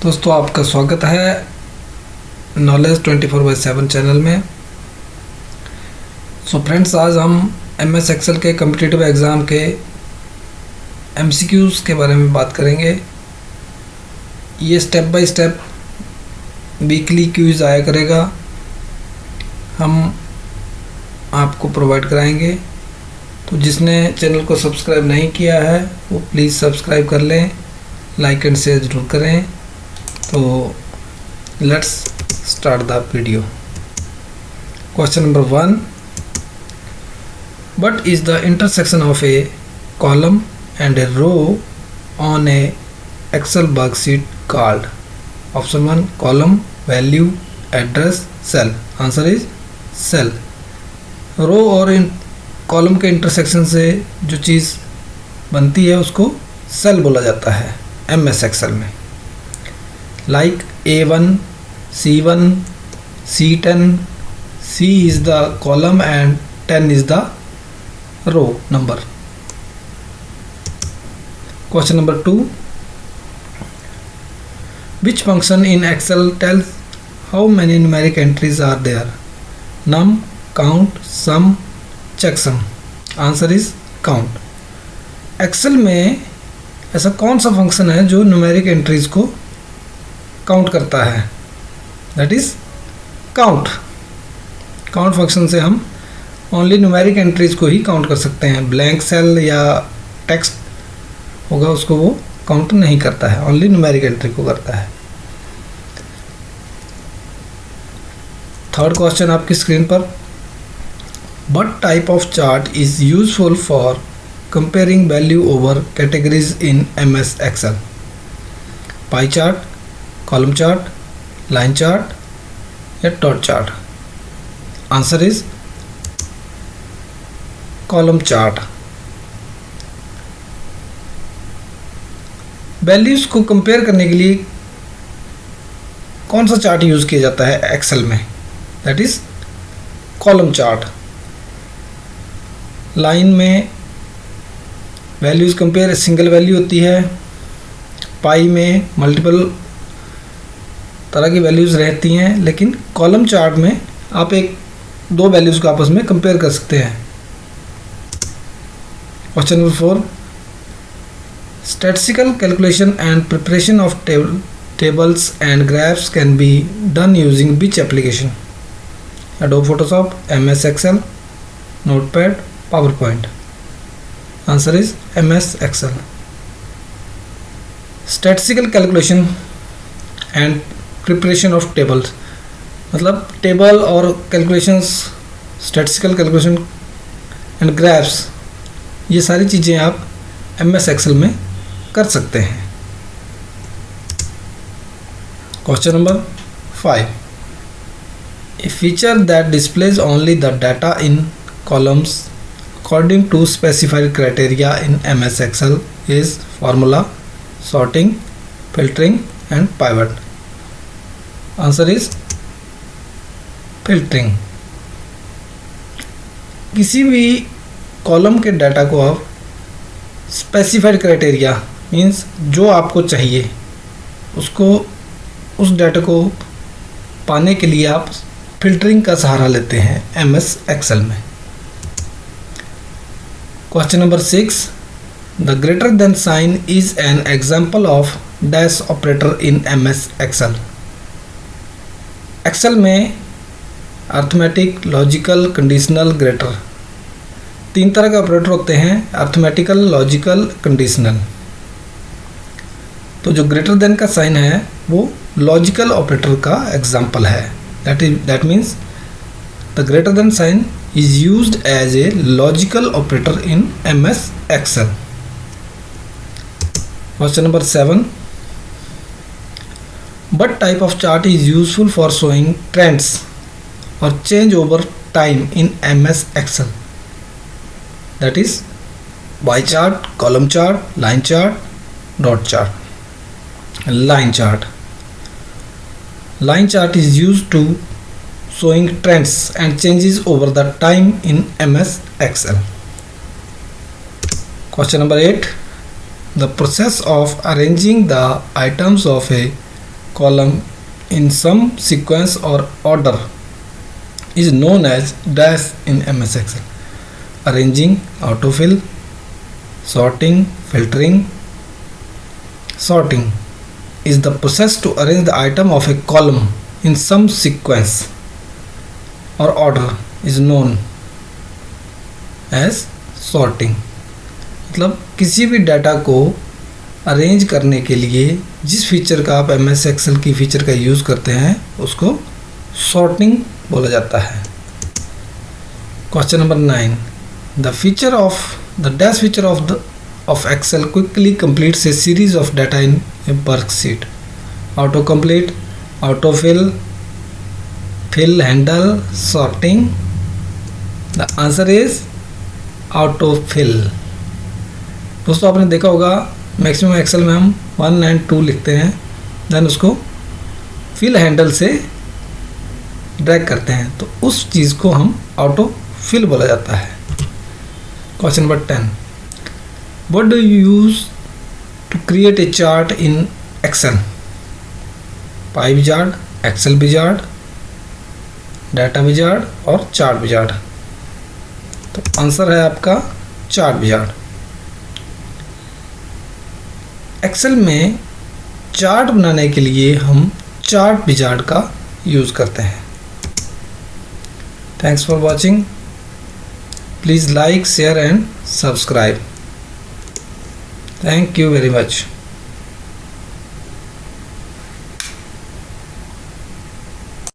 दोस्तों आपका स्वागत है नॉलेज 24/7 चैनल में। सो फ्रेंड्स, आज हम MS एक्सेल के कॉम्पिटिटिव एग्ज़ाम के MCQs के बारे में बात करेंगे। ये step by step weekly quiz आया करेगा, हम आपको प्रोवाइड कराएंगे। तो जिसने चैनल को सब्सक्राइब नहीं किया है वो प्लीज़ सब्सक्राइब कर लें, लाइक एंड शेयर ज़रूर करें। तो let's start the video. Question number 1, what is the intersection of a column and a row on a Excel worksheet called? Option 1 column, value, address, cell. Answer is cell. रो और इन column के intersection से जो चीज़ बनती है उसको cell बोला जाता है MS एक्सेल में। Like A1, C1, C10, C is the column and 10 is the row number. Question number 2, which function in Excel tells how many numeric entries are there? Num, count, sum, checksum. Answer is count. Excel में ऐसा कौन सा function है जो numeric entries को count करता है? That is count. Count function से हम ओनली न्यूमेरिक एंट्रीज को ही काउंट कर सकते हैं। ब्लैंक सेल या टेक्स्ट होगा उसको वो काउंट नहीं करता है, ओनली न्यूमेरिक एंट्री को करता है। थर्ड क्वेश्चन आपकी स्क्रीन पर, what type of chart is useful for comparing value over categories in MS Excel? Pie chart, column chart, line chart या dot chart? Answer is column chart. Values को compare करने के लिए कौन सा chart use किया जाता है एक्सेल में? That is column chart. Line में वैल्यूज कंपेयर सिंगल वैल्यू होती है, पाई में मल्टीपल तरह की वैल्यूज रहती हैं, लेकिन कॉलम चार्ट में आप एक दो वैल्यूज को आपस में कंपेयर कर सकते हैं। Question number 4, statistical calculation and preparation of tables and graphs can be done using which application? Adobe Photoshop, MS Excel, Notepad, PowerPoint? Answer is MS Excel. Statistical calculation and preparation of tables मतलब table और calculations, statistical calculation and graphs, ये सारी चीज़ें आप MS Excel में कर सकते हैं। Question number 5, A feature that displays only the data in columns according to specified criteria in MS Excel is formula, sorting, filtering and pivot. Answer is filtering. किसी भी कॉलम के डाटा को आप specified criteria means जो आपको चाहिए उसको, उस डाटा को पाने के लिए आप फिल्टरिंग का सहारा लेते हैं MS एक्सेल में। Question number 6, the greater than sign is an example of dash operator in MS Excel. Excel में अर्थमेटिक, लॉजिकल, कंडीशनल, ग्रेटर, तीन तरह के ऑपरेटर होते हैं, अर्थमेटिकल, लॉजिकल, कंडीशनल। तो जो ग्रेटर देन का साइन है वो लॉजिकल ऑपरेटर का एग्जाम्पल है। That means the greater than sign is used as a logical operator in MS Excel. Question number 7, what type of chart is useful for showing trends or change over time in MS Excel? That is bar chart, column chart, line chart, dot chart. Line chart. Line chart is used to showing trends and changes over the time in MS Excel. Question number 8, the process of arranging the items of a column in some sequence or order is known as dash in MS Excel. Arranging, autofill, sorting, filtering. Sorting is the process to arrange the item of a column in some sequence or order is known as sorting. मतलब किसी भी data को arrange करने के लिए जिस feature का आप MS Excel की फीचर का यूज़ करते हैं उसको सॉर्टिंग बोला जाता है. Question number 9. The feature of the dash feature of Excel quickly completes a series of data in a worksheet. Auto complete, auto fill, fill handle, sorting. The answer is auto fill. दोस्तों आपने देखा होगा maximum Excel में हम 1 और 2 लिखते हैं, then उसको फिल हैंडल से ड्रैग करते हैं, तो उस चीज़ को हम ऑटो फिल बोला जाता है. Question number 10. What do you use to create a chart in Excel? Pie wizard, Excel wizard, data wizard और चार्ट विजार्ड. तो आंसर है आपका चार्ट विजार्ड. एक्सेल में चार्ट बनाने के लिए हम चार्ट विजार्ड का यूज़ करते हैं. Thanks for watching. Please like, share and subscribe. Thank you very much.